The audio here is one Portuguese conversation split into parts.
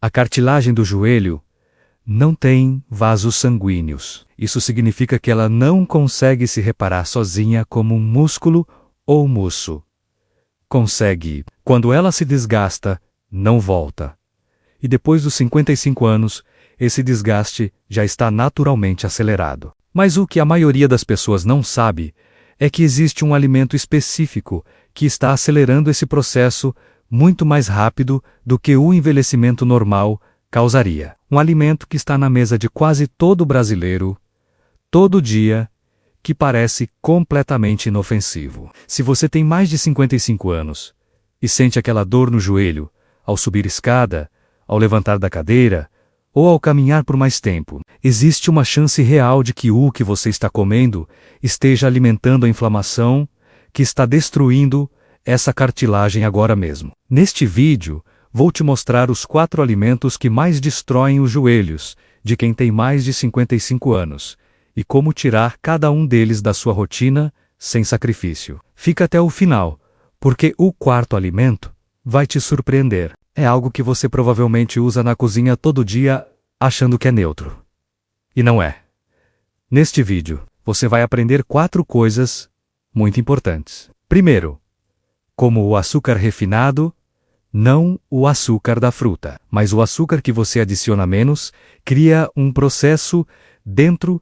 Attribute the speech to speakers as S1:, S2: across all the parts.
S1: A cartilagem do joelho não tem vasos sanguíneos. Isso significa que ela não consegue se reparar sozinha como um músculo ou músculo. Consegue. Quando ela se desgasta, não volta. E depois dos 55 anos, esse desgaste já está naturalmente acelerado. Mas o que a maioria das pessoas não sabe é que existe um alimento específico que está acelerando esse processo muito mais rápido do que o envelhecimento normal causaria. Um alimento que está na mesa de quase todo brasileiro, todo dia, que parece completamente inofensivo. Se você tem mais de 55 anos e sente aquela dor no joelho ao subir escada, ao levantar da cadeira ou ao caminhar por mais tempo, existe uma chance real de que o que você está comendo esteja alimentando a inflamação que está destruindo essa cartilagem agora mesmo. Neste vídeo, vou te mostrar os 4 alimentos que mais destroem os joelhos de quem tem mais de 55 anos e como tirar cada um deles da sua rotina sem sacrifício. Fica até o final, porque o 4º alimento vai te surpreender. É algo que você provavelmente usa na cozinha todo dia achando que é neutro. E não é. Neste vídeo, você vai aprender 4 coisas muito importantes. Primeiro, como o açúcar refinado, não o açúcar da fruta, mas o açúcar que você adiciona menos, cria um processo dentro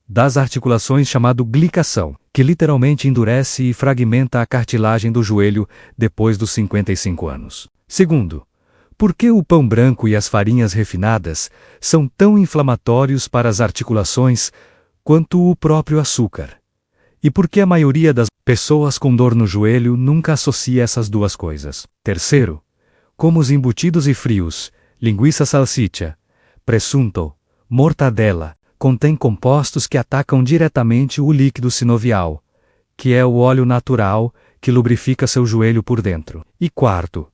S1: das articulações chamado glicação, que literalmente endurece e fragmenta a cartilagem do joelho depois dos 55 anos. Segundo, por que o pão branco e as farinhas refinadas são tão inflamatórios para as articulações quanto o próprio açúcar? E por que a maioria das pessoas com dor no joelho nunca associa essas duas coisas? Terceiro, como os embutidos e frios, linguiça salsicha, presunto, mortadela, contêm compostos que atacam diretamente o líquido sinovial, que é o óleo natural que lubrifica seu joelho por dentro. E quarto,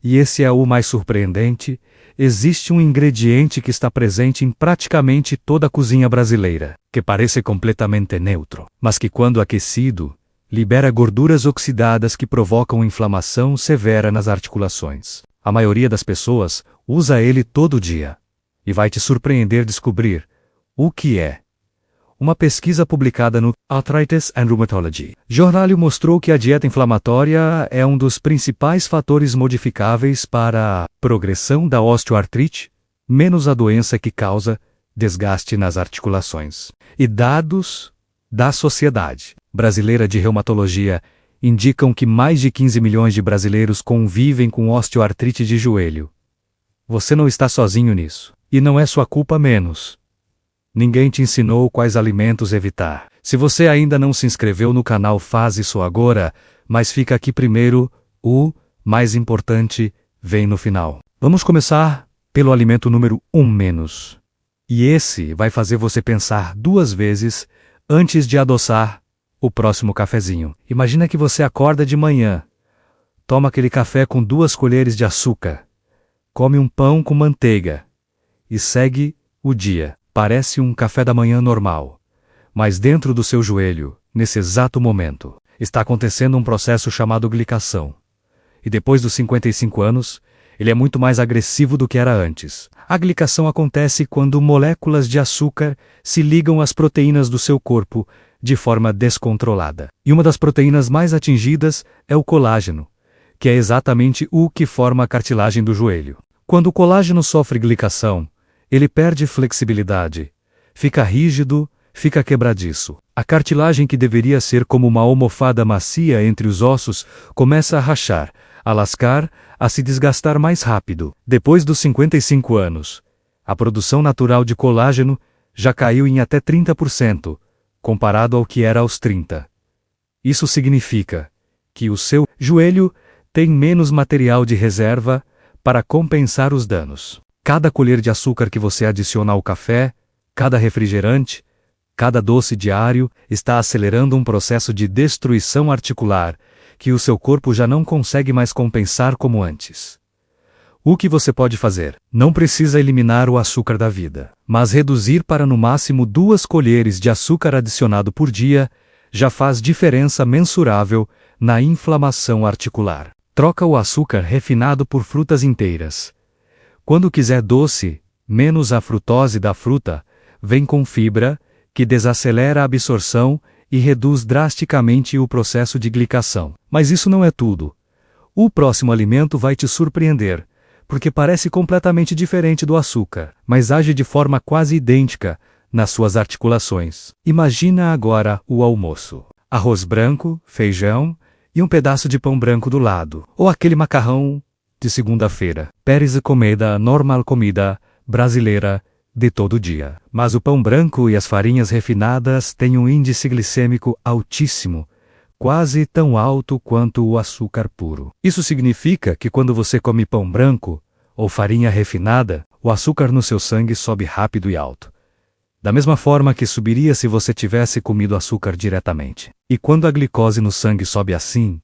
S1: e esse é o mais surpreendente, existe um ingrediente que está presente em praticamente toda a cozinha brasileira, que parece completamente neutro, mas que quando aquecido, libera gorduras oxidadas que provocam inflamação severa nas articulações. A maioria das pessoas usa ele todo dia. E vai te surpreender descobrir o que é. Uma pesquisa publicada no Arthritis and Rheumatology jornal mostrou que a dieta inflamatória é um dos principais fatores modificáveis para a progressão da osteoartrite, menos a doença que causa desgaste nas articulações. E dados da Sociedade Brasileira de Reumatologia indicam que mais de 15 milhões de brasileiros convivem com osteoartrite de joelho. Você não está sozinho nisso. E não é sua culpa menos. Ninguém te ensinou quais alimentos evitar. Se você ainda não se inscreveu no canal, faz isso agora, mas fica aqui primeiro, o mais importante vem no final. Vamos começar pelo alimento número 1 menos. E esse vai fazer você pensar 2 vezes antes de adoçar o próximo cafezinho. Imagina que você acorda de manhã, toma aquele café com 2 colheres de açúcar, come um pão com manteiga e segue o dia. Parece um café da manhã normal, mas dentro do seu joelho, nesse exato momento, está acontecendo um processo chamado glicação. E depois dos 55 anos, ele é muito mais agressivo do que era antes. A glicação acontece quando moléculas de açúcar se ligam às proteínas do seu corpo de forma descontrolada. E uma das proteínas mais atingidas é o colágeno, que é exatamente o que forma a cartilagem do joelho. Quando o colágeno sofre glicação, ele perde flexibilidade, fica rígido, fica quebradiço. A cartilagem que deveria ser como uma almofada macia entre os ossos começa a rachar, a lascar, a se desgastar mais rápido. Depois dos 55 anos, a produção natural de colágeno já caiu em até 30%, comparado ao que era aos 30. Isso significa que o seu joelho tem menos material de reserva para compensar os danos. Cada colher de açúcar que você adiciona ao café, cada refrigerante, cada doce diário está acelerando um processo de destruição articular que o seu corpo já não consegue mais compensar como antes. O que você pode fazer? Não precisa eliminar o açúcar da vida, mas reduzir para no máximo 2 colheres de açúcar adicionado por dia já faz diferença mensurável na inflamação articular. Troca o açúcar refinado por frutas inteiras, Quando quiser doce, menos a frutose da fruta, vem com fibra, que desacelera a absorção e reduz drasticamente o processo de glicação. Mas isso não é tudo. O próximo alimento vai te surpreender, porque parece completamente diferente do açúcar, mas age de forma quase idêntica nas suas articulações. Imagina agora o almoço. Arroz branco, feijão e um pedaço de pão branco do lado, ou aquele macarrão de segunda-feira. Parece comida, normal comida brasileira de todo dia. Mas o pão branco e as farinhas refinadas têm um índice glicêmico altíssimo, quase tão alto quanto o açúcar puro. Isso significa que quando você come pão branco ou farinha refinada, o açúcar no seu sangue sobe rápido e alto. Da mesma forma que subiria se você tivesse comido açúcar diretamente. E quando a glicose no sangue sobe assim,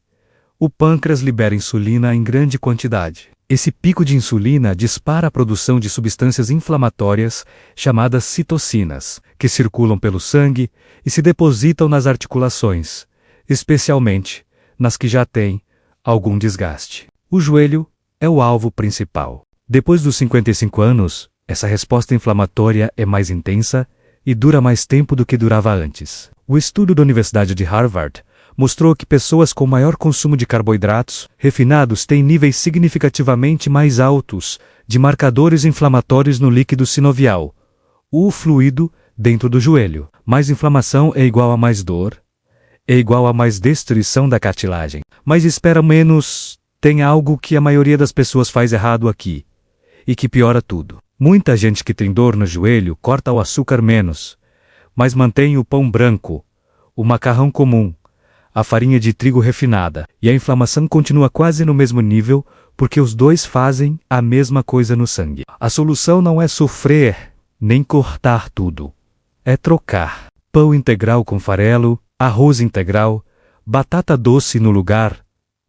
S1: o pâncreas libera insulina em grande quantidade. Esse pico de insulina dispara a produção de substâncias inflamatórias chamadas citocinas, que circulam pelo sangue e se depositam nas articulações, especialmente nas que já têm algum desgaste. O joelho é o alvo principal. Depois dos 55 anos, essa resposta inflamatória é mais intensa e dura mais tempo do que durava antes. O estudo da Universidade de Harvard mostrou que pessoas com maior consumo de carboidratos refinados têm níveis significativamente mais altos de marcadores inflamatórios no líquido sinovial, o fluido dentro do joelho. Mais inflamação é igual a mais dor, é igual a mais destruição da cartilagem. Mas espera menos, tem algo que a maioria das pessoas faz errado aqui, e que piora tudo. Muita gente que tem dor no joelho corta o açúcar menos, mas mantém o pão branco, o macarrão comum, a farinha de trigo refinada, e a inflamação continua quase no mesmo nível porque os dois fazem a mesma coisa no sangue. A solução não é sofrer, nem cortar tudo. É trocar. Pão integral com farelo, arroz integral, batata doce no lugar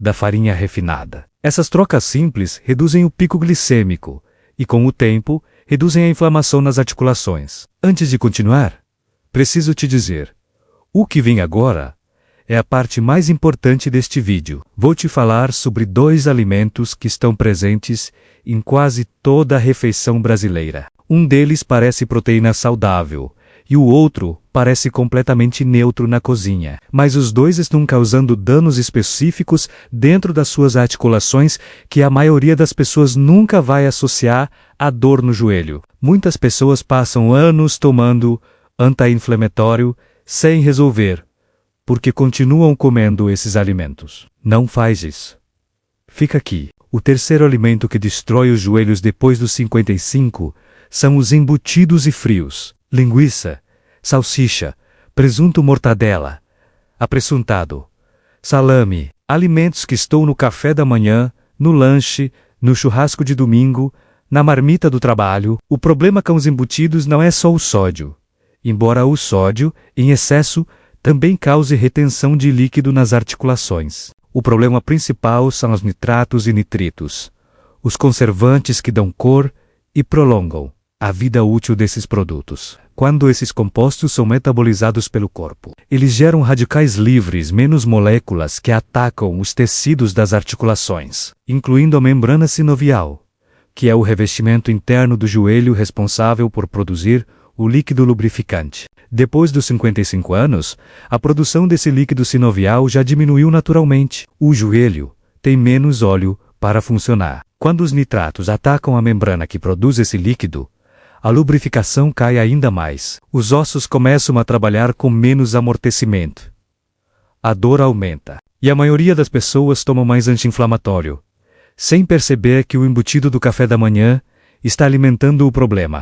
S1: da farinha refinada. Essas trocas simples reduzem o pico glicêmico e, com o tempo, reduzem a inflamação nas articulações. Antes de continuar, preciso te dizer, o que vem agora é a parte mais importante deste vídeo. Vou te falar sobre 2 alimentos que estão presentes em quase toda a refeição brasileira. Um deles parece proteína saudável e o outro parece completamente neutro na cozinha. Mas os dois estão causando danos específicos dentro das suas articulações que a maioria das pessoas nunca vai associar à dor no joelho. Muitas pessoas passam anos tomando anti-inflamatório sem resolver, porque continuam comendo esses alimentos. Não faz isso. Fica aqui. O terceiro alimento que destrói os joelhos depois dos 55 são os embutidos e frios. Linguiça, salsicha, presunto mortadela, apressuntado, salame, alimentos que estão no café da manhã, no lanche, no churrasco de domingo, na marmita do trabalho. O problema com os embutidos não é só o sódio, embora o sódio, em excesso, também cause retenção de líquido nas articulações. O problema principal são os nitratos e nitritos, os conservantes que dão cor e prolongam a vida útil desses produtos. Quando esses compostos são metabolizados pelo corpo, eles geram radicais livres, menos moléculas que atacam os tecidos das articulações, incluindo a membrana sinovial, que é o revestimento interno do joelho responsável por produzir o líquido lubrificante. Depois dos 55 anos, a produção desse líquido sinovial já diminuiu naturalmente. O joelho tem menos óleo para funcionar. Quando os nitratos atacam a membrana que produz esse líquido, a lubrificação cai ainda mais. Os ossos começam a trabalhar com menos amortecimento. A dor aumenta. E a maioria das pessoas toma mais anti-inflamatório, sem perceber que o embutido do café da manhã está alimentando o problema.